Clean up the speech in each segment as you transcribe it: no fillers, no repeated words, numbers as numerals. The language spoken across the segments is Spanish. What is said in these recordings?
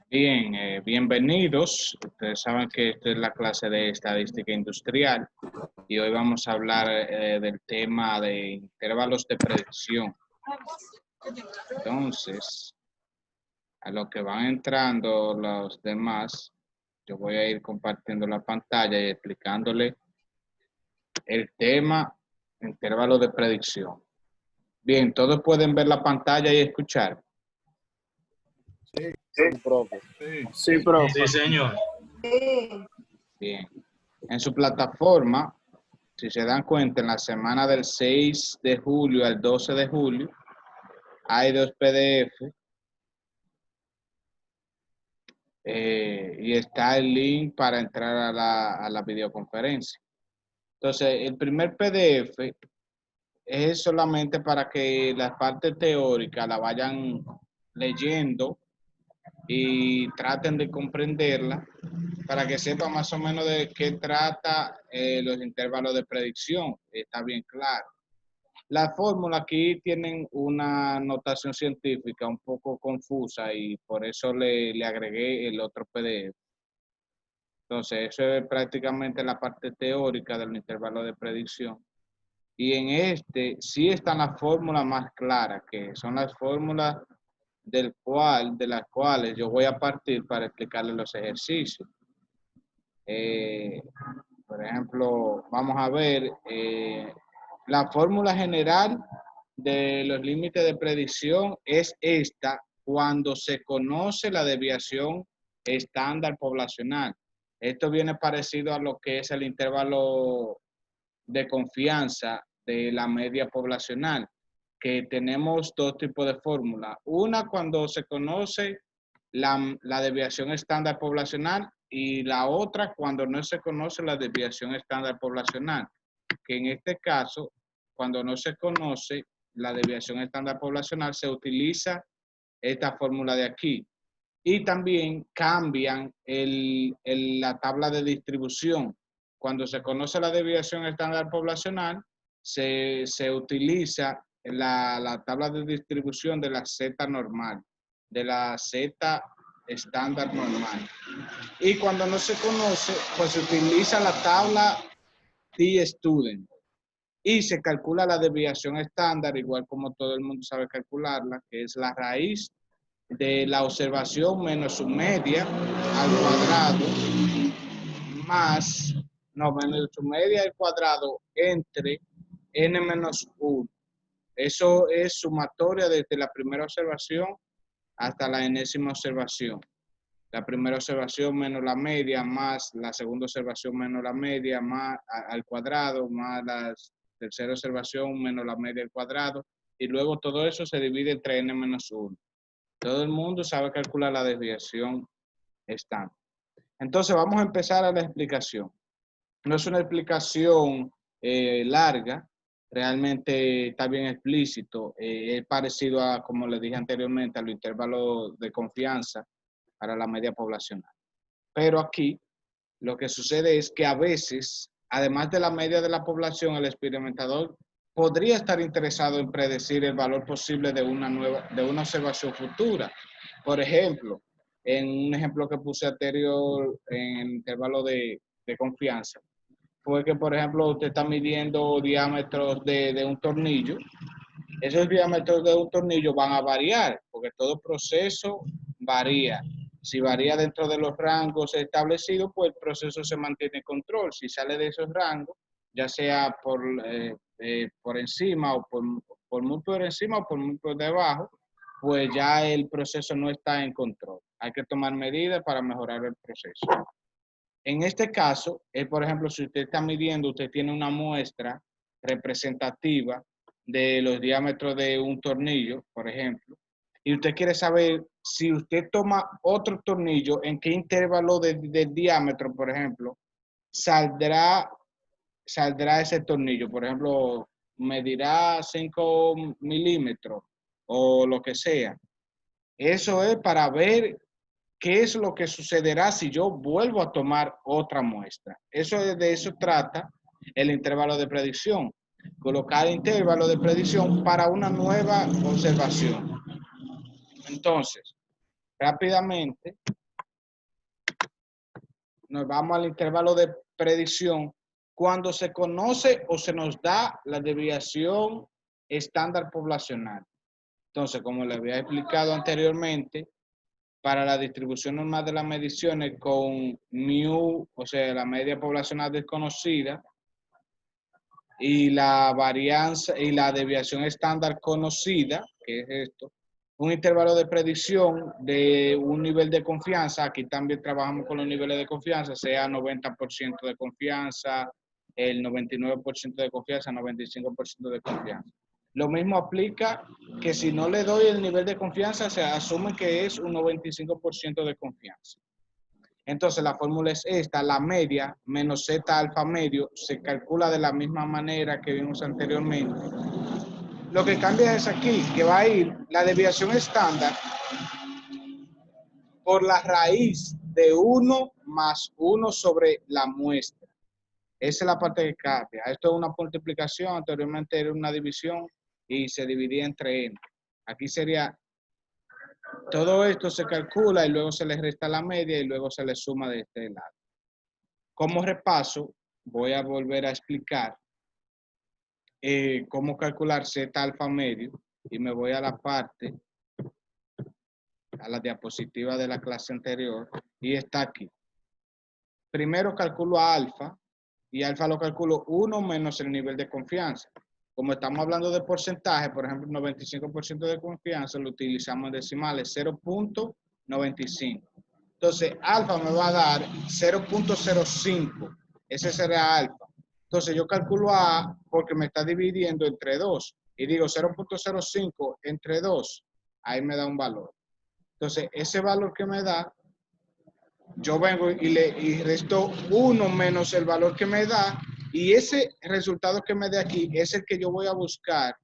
Bien, bienvenidos. Ustedes saben que esta es la clase de estadística industrial y hoy vamos a hablar del tema de intervalos de predicción. Entonces, a lo que van entrando los demás, yo voy a ir compartiendo la pantalla y explicándole el tema intervalo de predicción. Bien, todos pueden ver la pantalla y escuchar. Sí, profe. Sí, profe. Sí, señor. Bien. En su plataforma, si se dan cuenta, en la semana del 6 de julio al 12 de julio, hay dos PDF y está el link para entrar a la videoconferencia. Entonces, el primer PDF es solamente para que la parte teórica la vayan leyendo y traten de comprenderla para que sepan más o menos de qué trata los intervalos de predicción. Está bien claro. La fórmula aquí tienen una notación científica un poco confusa y por eso le agregué el otro PDF. Entonces, eso es prácticamente la parte teórica del intervalo de predicción. Y en este sí están las fórmulas más claras, que son las fórmulas de las cuales yo voy a partir para explicarles los ejercicios. Eh, por ejemplo, vamos a ver la fórmula general de los límites de predicción es esta cuando se conoce la desviación estándar poblacional. Esto viene parecido a lo que es el intervalo de confianza de la media poblacional, que tenemos dos tipos de fórmula. Una cuando se conoce la desviación estándar poblacional y la otra cuando no se conoce la desviación estándar poblacional, que en este caso, cuando no se conoce la desviación estándar poblacional, se utiliza esta fórmula de aquí. Y también cambian la tabla de distribución. Cuando se conoce la desviación estándar poblacional, se utiliza la tabla de distribución de la Z normal, de la Z estándar normal. Y cuando no se conoce, pues se utiliza la tabla T-Student. Y se calcula la desviación estándar, igual como todo el mundo sabe calcularla, que es la raíz de la observación menos su media al cuadrado más, no, menos su media al cuadrado entre n menos 1. Eso es sumatoria desde la primera observación hasta la enésima observación. La primera observación menos la media, más la segunda observación menos la media, más al cuadrado, más la tercera observación menos la media al cuadrado, y luego todo eso se divide entre n menos 1. Todo el mundo sabe calcular la desviación estándar. Entonces vamos a empezar a la explicación. No es una explicación larga, realmente está bien explícito, es parecido a, como les dije anteriormente, a los intervalos de confianza para la media poblacional. Pero aquí lo que sucede es que a veces, además de la media de la población, el experimentador podría estar interesado en predecir el valor posible de una observación futura. Por ejemplo, en un ejemplo que puse anterior en el intervalo de confianza, fue que, por ejemplo, usted está midiendo diámetros de un tornillo. Esos diámetros de un tornillo van a variar, porque todo proceso varía. Si varía dentro de los rangos establecidos, pues el proceso se mantiene en control. Si sale de esos rangos, ya sea por encima o por muy por encima o por muy por debajo, pues ya el proceso no está en control. Hay que tomar medidas para mejorar el proceso. En este caso, por ejemplo, si usted está midiendo, usted tiene una muestra representativa de los diámetros de un tornillo, por ejemplo, y usted quiere saber si usted toma otro tornillo, en qué intervalo de diámetro, por ejemplo, saldrá ese tornillo. Por ejemplo, medirá 5 milímetros o lo que sea. Eso es para ver qué es lo que sucederá si yo vuelvo a tomar otra muestra. De eso trata el intervalo de predicción. Colocar intervalo de predicción para una nueva observación. Entonces, Rápidamente, nos vamos al intervalo de predicción cuando se conoce o se nos da la desviación estándar poblacional. Entonces, como le había explicado anteriormente, para la distribución normal de las mediciones con mu, o sea, la media poblacional desconocida, y la varianza y la desviación estándar conocida, que es esto, un intervalo de predicción de un nivel de confianza, aquí también trabajamos con los niveles de confianza, sea 90% de confianza, el 99% de confianza, 95% de confianza. Lo mismo aplica que si no le doy el nivel de confianza, se asume que es un 95% de confianza. Entonces la fórmula es esta, la media menos Z alfa medio se calcula de la misma manera que vimos anteriormente. Lo que cambia es aquí, que va a ir la desviación estándar por la raíz de 1 más 1 sobre la muestra. Esa es la parte que cambia. Esto es una multiplicación, anteriormente era una división y se dividía entre n. Aquí sería, todo esto se calcula y luego se le resta la media y luego se le suma de este lado. Como repaso, voy a volver a explicar cómo calcular Z alfa medio y me voy a la parte, a la diapositiva de la clase anterior y está aquí. Primero calculo a alfa y alfa lo calculo 1 menos el nivel de confianza. Como estamos hablando de porcentaje, por ejemplo, 95% de confianza, lo utilizamos en decimales, 0.95. Entonces, alfa me va a dar 0.05. Ese será alfa. Entonces, yo calculo A porque me está dividiendo entre 2. Y digo 0.05 entre 2. Ahí me da un valor. Entonces, ese valor que me da, yo vengo y resto 1 menos el valor que me da. Y ese resultado que me dé aquí es el que yo voy a buscar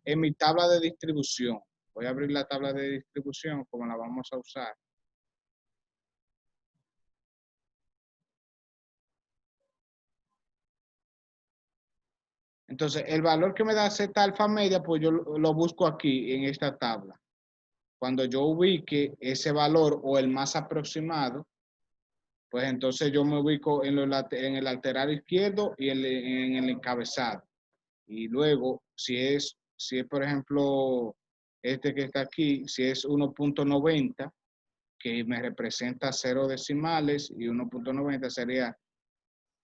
en mi tabla de distribución. Voy a abrir la tabla de distribución como la vamos a usar. Entonces, el valor que me da Z alfa media, pues yo lo busco aquí en esta tabla. Cuando yo ubique ese valor o el más aproximado, pues entonces yo me ubico en el lateral izquierdo y en el encabezado. Y luego, si es por ejemplo, este que está aquí, si es 1.90, que me representa 0 decimales, y 1.90 sería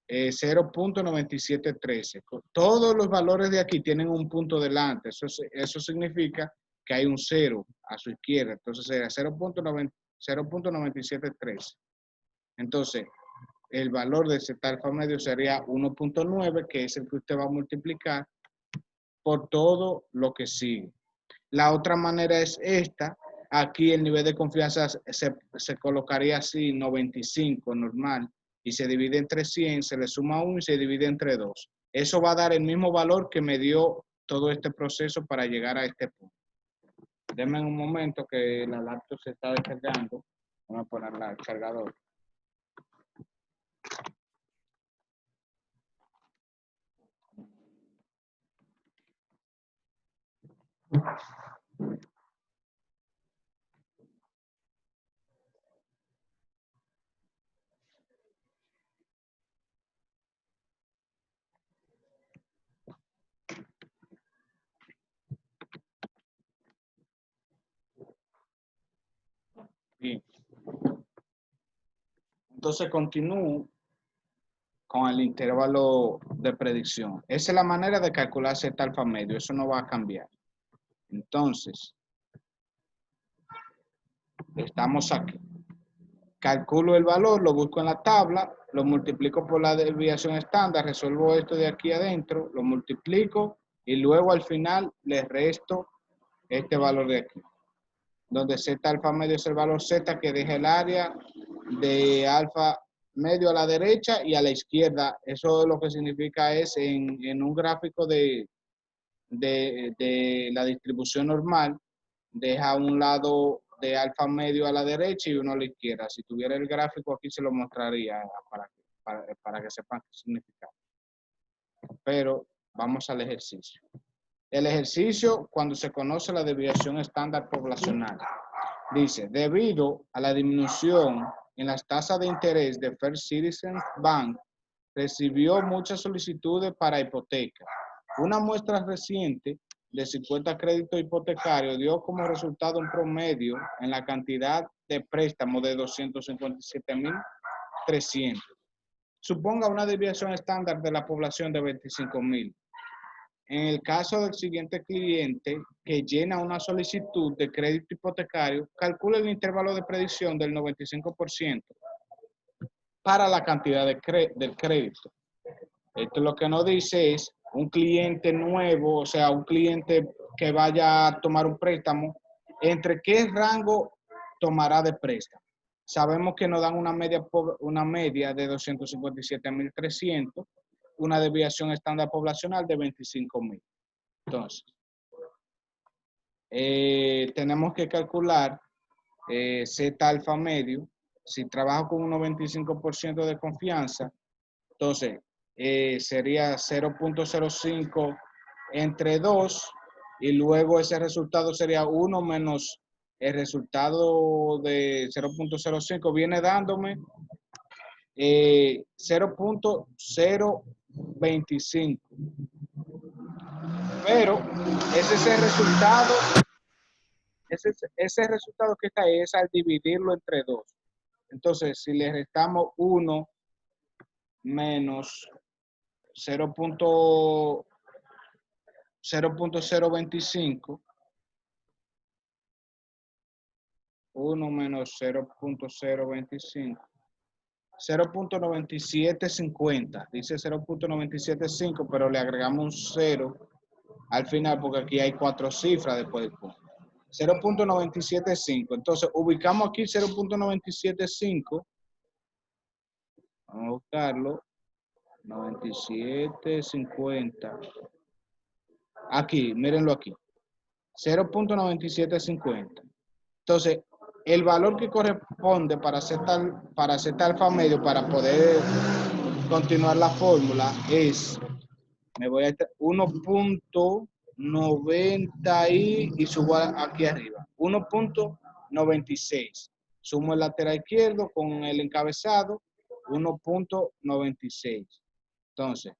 0.9713. Todos los valores de aquí tienen un punto delante. Eso significa que hay un 0 a su izquierda. Entonces sería 0.9713. Entonces, el valor de Z alfa medio sería 1.9, que es el que usted va a multiplicar por todo lo que sigue. La otra manera es esta. Aquí el nivel de confianza se colocaría así, 95, normal, y se divide entre 100, se le suma 1 y se divide entre 2. Eso va a dar el mismo valor que me dio todo este proceso para llegar a este punto. Denme un momento que la laptop se está descargando. Vamos a ponerla al cargador. Bien. Entonces continúo con el intervalo de predicción. Esa es la manera de calcular Z alfa medio. Eso no va a cambiar. Entonces, estamos aquí. Calculo el valor, lo busco en la tabla, lo multiplico por la desviación estándar, resuelvo esto de aquí adentro, lo multiplico y luego al final le resto este valor de aquí. Donde Z alfa medio es el valor Z que deja el área de alfa medio a la derecha y a la izquierda. Eso lo que significa es en un gráfico de la distribución normal, deja a un lado de alfa medio a la derecha y uno a la izquierda. Si tuviera el gráfico aquí se lo mostraría para que sepan qué significa. Pero vamos al ejercicio. El ejercicio cuando se conoce la desviación estándar poblacional. Dice, debido a la disminución en las tasas de interés de First Citizens Bank, recibió muchas solicitudes para hipoteca. Una muestra reciente de 50 créditos hipotecarios dio como resultado un promedio en la cantidad de préstamos de 257.300. Suponga una desviación estándar de la población de 25.000. En el caso del siguiente cliente que llena una solicitud de crédito hipotecario, calcula el intervalo de predicción del 95% para la cantidad del crédito. Esto lo que nos dice es un cliente nuevo, o sea, un cliente que vaya a tomar un préstamo, ¿entre qué rango tomará de préstamo? Sabemos que nos dan una media de 257.300, una desviación estándar poblacional de 25.000. Entonces, tenemos que calcular Z alfa medio. Si trabajo con un 95% de confianza, entonces sería 0.05 entre 2 y luego ese resultado sería 1 menos el resultado de 0.05 viene dándome 0.025. Pero ese es el resultado, ese resultado que está ahí es al dividirlo entre 2. Entonces, si le restamos 1 menos 0.025, 1 menos 0.025, 0.9750, dice 0.975, pero le agregamos un 0 al final porque aquí hay 4 cifras después del punto. 0.975, entonces ubicamos aquí 0.975, vamos a buscarlo, 9750, aquí, mírenlo aquí, 0.9750. Entonces, el valor que corresponde para hacer alfa medio, para poder continuar la fórmula, es, me voy a 1.90 y subo aquí arriba, 1.96. Sumo el lateral izquierdo con el encabezado, 1.96. Entonces,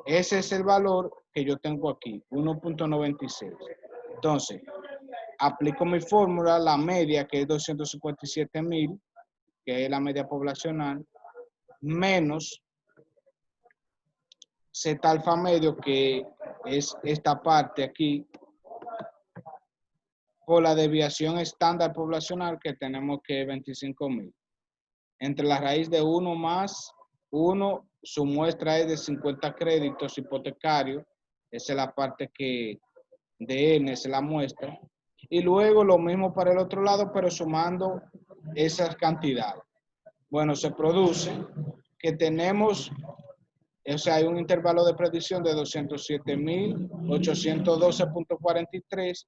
ese es el valor que yo tengo aquí, 1.96. Entonces, aplico mi fórmula, la media, que es 257.000, que es la media poblacional, menos Z alfa medio, que es esta parte aquí, por la desviación estándar poblacional que tenemos que es 25.000. Entre la raíz de 1 más 1, su muestra es de 50 créditos hipotecarios, esa es la parte que de N es la muestra, y luego lo mismo para el otro lado, pero sumando esas cantidades. Bueno, se produce que tenemos, o sea, hay un intervalo de predicción de 207.812.43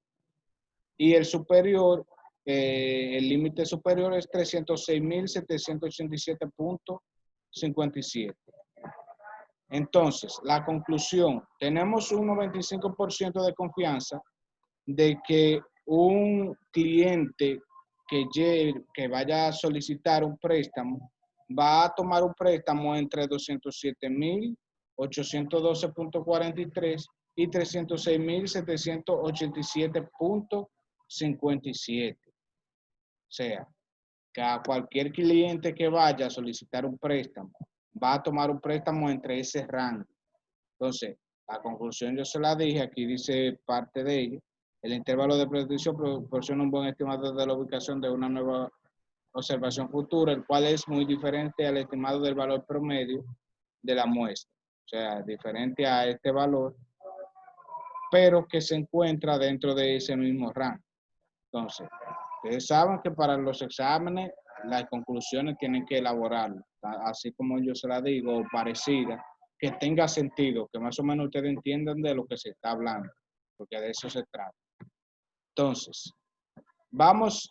y el superior, el límite superior es 306.787.57. Entonces, la conclusión, tenemos un 95% de confianza de que un cliente que vaya a solicitar un préstamo va a tomar un préstamo entre 207.812.43 y 306.787.57. O sea, que a cualquier cliente que vaya a solicitar un préstamo va a tomar un préstamo entre ese rango. Entonces, la conclusión yo se la dije, aquí dice parte de ello. El intervalo de predicción proporciona un buen estimado de la ubicación de una nueva observación futura, el cual es muy diferente al estimado del valor promedio de la muestra. O sea, diferente a este valor, pero que se encuentra dentro de ese mismo rango. Entonces, ustedes saben que para los exámenes las conclusiones tienen que elaborarlo, así como yo se la digo, parecida, que tenga sentido, que más o menos ustedes entiendan de lo que se está hablando, porque de eso se trata. Entonces, vamos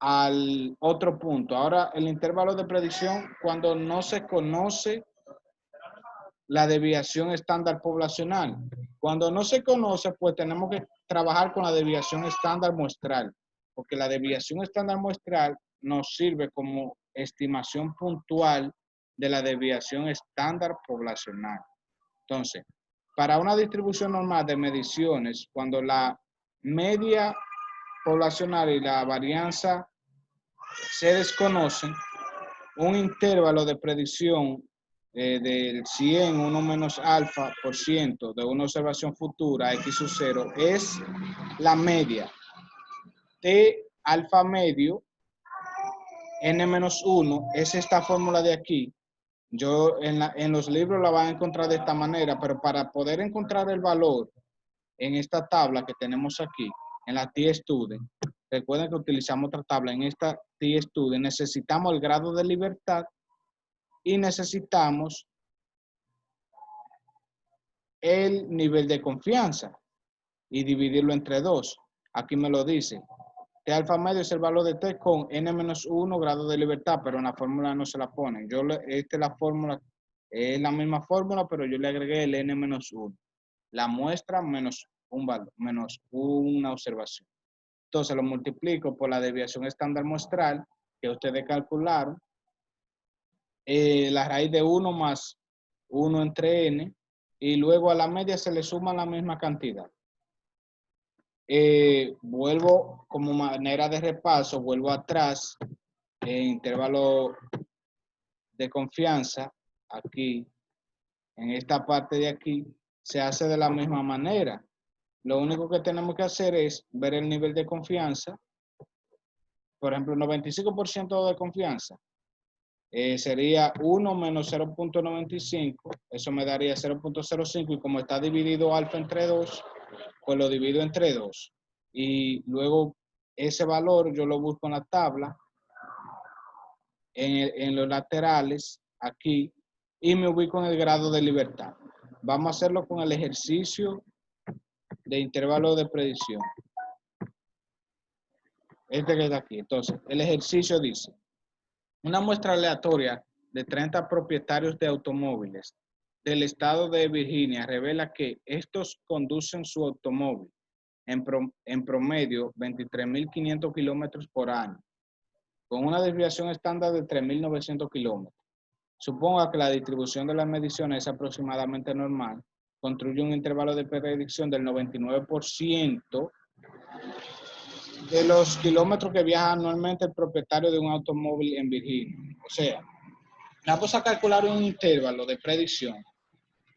al otro punto. Ahora, el intervalo de predicción, cuando no se conoce la desviación estándar poblacional. Cuando no se conoce, pues tenemos que trabajar con la desviación estándar muestral. Porque la desviación estándar muestral nos sirve como estimación puntual de la desviación estándar poblacional. Entonces, para una distribución normal de mediciones, cuando la media poblacional y la varianza se desconocen, un intervalo de predicción del 100, 1 menos alfa por ciento de una observación futura, x sub 0, es la media de alfa medio, n menos 1, es esta fórmula de aquí. Yo en los libros la van a encontrar de esta manera, pero para poder encontrar el valor en esta tabla que tenemos aquí, en la T-Student, recuerden que utilizamos otra tabla, en esta T-Student necesitamos el grado de libertad y necesitamos el nivel de confianza y dividirlo entre 2. Aquí me lo dice. T alfa medio es el valor de T con n-1 grado de libertad, pero en la fórmula no se la ponen. Esta es la fórmula, es la misma fórmula, pero yo le agregué el n-1. La muestra menos un valor, menos una observación. Entonces lo multiplico por la desviación estándar muestral que ustedes calcularon. La raíz de 1 más 1 entre n, y luego a la media se le suma la misma cantidad. Vuelvo como manera de repaso, vuelvo atrás, intervalo de confianza, aquí, en esta parte de aquí, se hace de la misma manera. Lo único que tenemos que hacer es ver el nivel de confianza. Por ejemplo, 95% de confianza. Sería 1 menos 0.95, eso me daría 0.05, y como está dividido alfa entre 2, pues lo divido entre 2. Y luego ese valor yo lo busco en la tabla, en los laterales, aquí, y me ubico en el grado de libertad. Vamos a hacerlo con el ejercicio de intervalo de predicción. Este que está aquí. Entonces, el ejercicio dice: una muestra aleatoria de 30 propietarios de automóviles del estado de Virginia revela que estos conducen su automóvil en promedio 23.500 kilómetros por año, con una desviación estándar de 3.900 kilómetros. Suponga que la distribución de las mediciones es aproximadamente normal. Construye un intervalo de predicción del 99% de los kilómetros que viaja anualmente el propietario de un automóvil en Virginia. O sea, vamos a calcular un intervalo de predicción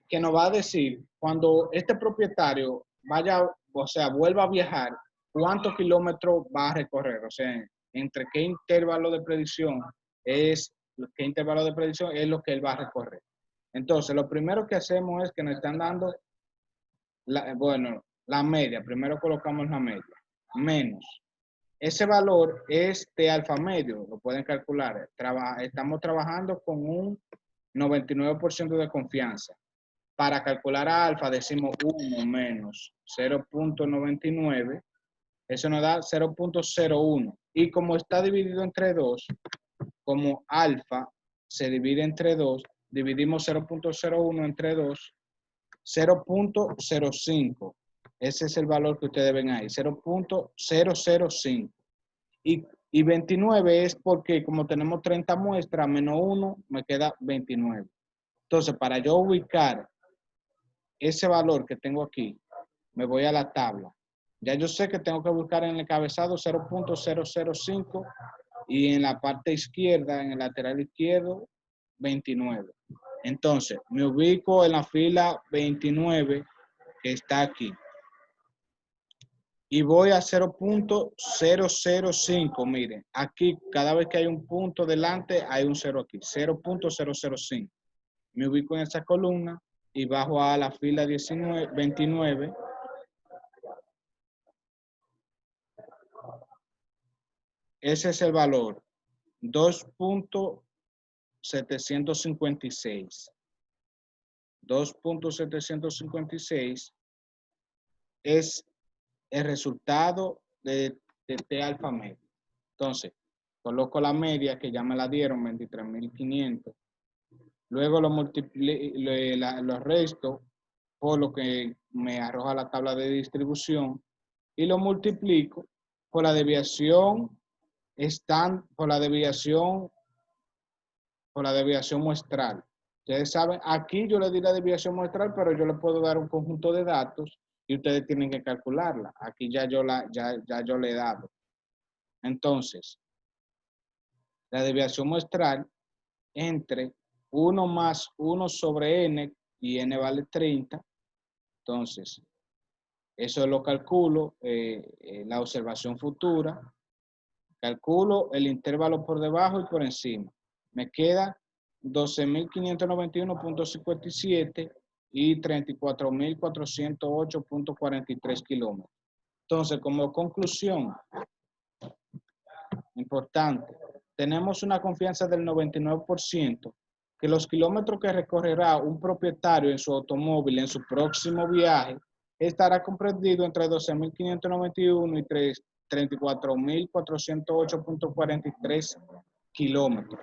que nos va a decir cuando este propietario vaya, o sea, vuelva a viajar, cuántos kilómetros va a recorrer. O sea, entre qué intervalo de predicción es lo que él va a recorrer. Entonces, lo primero que hacemos es que nos están dando, la media. Primero colocamos la media, menos. Ese valor es de alfa medio, lo pueden calcular. Estamos trabajando con un 99% de confianza. Para calcular a alfa decimos 1 menos 0.99, eso nos da 0.01. Y como está dividido entre 2, como alfa se divide entre 2, dividimos 0.01 entre 2, 0.05. Ese es el valor que ustedes ven ahí, 0.005. Y 29 es porque como tenemos 30 muestras, menos 1, me queda 29. Entonces, para yo ubicar ese valor que tengo aquí, me voy a la tabla. Ya yo sé que tengo que buscar en el encabezado 0.005 y en la parte izquierda, en el lateral izquierdo, 29. Entonces, me ubico en la fila 29 que está aquí. Y voy a 0.005. Miren, aquí cada vez que hay un punto delante, hay un 0 aquí. 0.005. Me ubico en esa columna y bajo a la fila 29. Ese es el valor. 2.756. 2.756 es el resultado de T alfa medio. Entonces, coloco la media que ya me la dieron, 23.500. Luego los resto por lo que me arroja la tabla de distribución y lo multiplico por la desviación muestral. Ustedes saben, aquí yo le di la desviación muestral, pero yo le puedo dar un conjunto de datos y ustedes tienen que calcularla. Aquí ya yo le he dado. Entonces, la desviación muestral entre 1 más 1 sobre n, y n vale 30. Entonces, eso lo calculo, la observación futura. Calculo el intervalo por debajo y por encima. Me queda 12.591.57 y 34.408.43 kilómetros. Entonces, como conclusión, importante, tenemos una confianza del 99% que los kilómetros que recorrerá un propietario en su automóvil en su próximo viaje estará comprendido entre 12.591 y 34.408.43 kilómetros.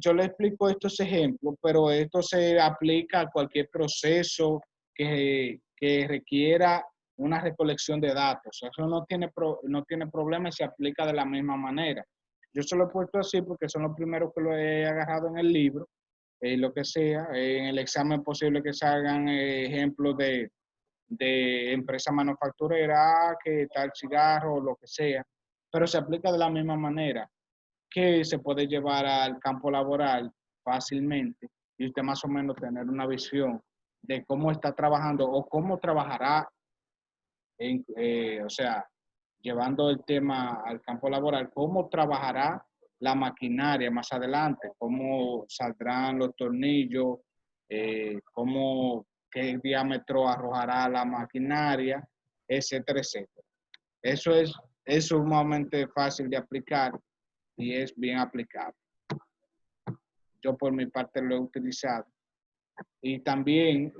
Yo le explico estos ejemplos, pero esto se aplica a cualquier proceso que requiera una recolección de datos. Eso no tiene problema y se aplica de la misma manera. Yo se lo he puesto así porque son los primeros que lo he agarrado en el libro, lo que sea. En el examen posible que salgan ejemplos de empresa manufacturera, que tal cigarro o lo que sea, pero se aplica de la misma manera, que se puede llevar al campo laboral fácilmente y usted más o menos tener una visión de cómo está trabajando o cómo trabajará, o sea, llevando el tema al campo laboral, cómo trabajará la maquinaria más adelante, cómo saldrán los tornillos, qué diámetro arrojará la maquinaria, etcétera, etcétera. Eso es sumamente fácil de aplicar y es bien aplicable. Yo por mi parte lo he utilizado. Y también,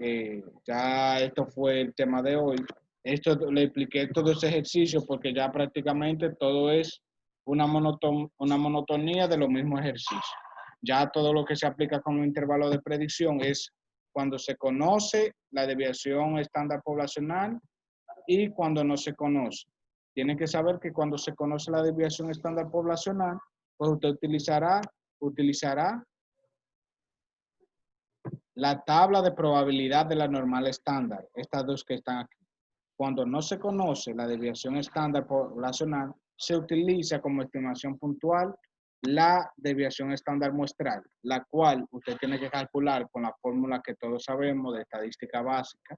ya esto fue el tema de hoy. Esto le expliqué todo ese ejercicio porque ya prácticamente todo es una monotonía de los mismos ejercicios. Ya todo lo que se aplica con un intervalo de predicción es cuando se conoce la desviación estándar poblacional y cuando no se conoce. Tienen que saber que cuando se conoce la desviación estándar poblacional, pues usted utilizará la tabla de probabilidad de la normal estándar, estas dos que están aquí. Cuando no se conoce la desviación estándar poblacional, se utiliza como estimación puntual la desviación estándar muestral, la cual usted tiene que calcular con la fórmula que todos sabemos de estadística básica.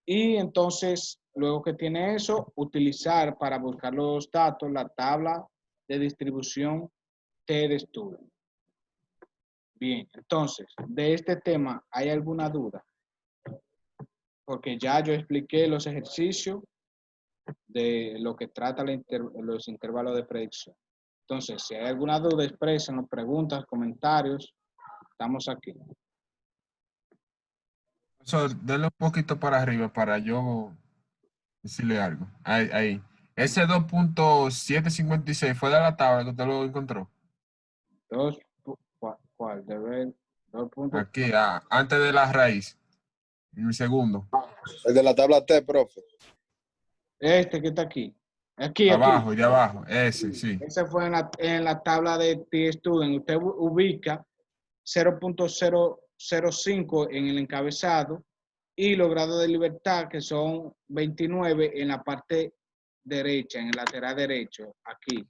Y entonces, luego que tiene eso, utilizar para buscar los datos la tabla de distribución T de estudio. Bien, entonces, de este tema, ¿hay alguna duda? Porque ya yo expliqué los ejercicios de lo que trata los intervalos de predicción. Entonces, si hay alguna duda, expresen, preguntas, comentarios, estamos aquí. Denle un poquito para arriba para yo decirle algo. Ahí. Ese 2.756 fue de la tabla que usted lo encontró. ¿Cuál? De ver, 2 puntos. Aquí, antes de la raíz. En el segundo. El de la tabla T, profe. Este que está aquí. Aquí. Abajo, de abajo. Ese, sí. Ese fue en la tabla de T-Student. Usted ubica 0.005 en el encabezado y los grados de libertad, que son 29 en la parte derecha, en el lateral derecho, aquí.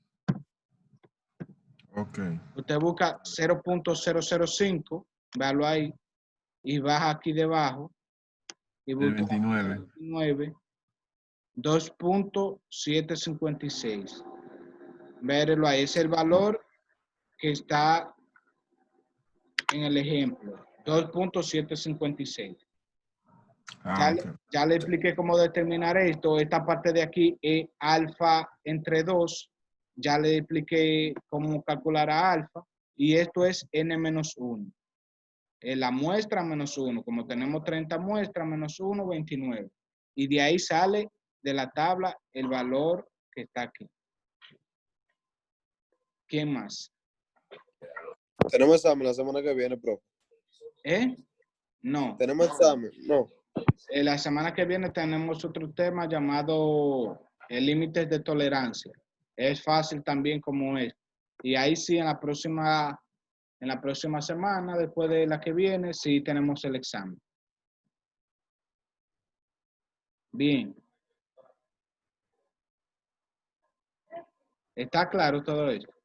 Ok. Usted busca 0.005, véalo ahí, y baja aquí debajo y El busca 29. 2.756. Véalo ahí, es el valor que está en el ejemplo, 2.756. Ya le expliqué cómo determinar esto. Esta parte de aquí es alfa entre 2. Ya le expliqué cómo calcular a alfa. Y esto es n-1. La muestra menos 1. Como tenemos 30 muestras, menos 1, 29. Y de ahí sale de la tabla el valor que está aquí. ¿Quién más? Tenemos examen la semana que viene, profe. No. Tenemos examen, no. La semana que viene tenemos otro tema llamado límites de tolerancia. Es fácil también como es. Y ahí sí, en la próxima semana, después de la que viene, sí tenemos el examen. Bien. ¿Está claro todo esto?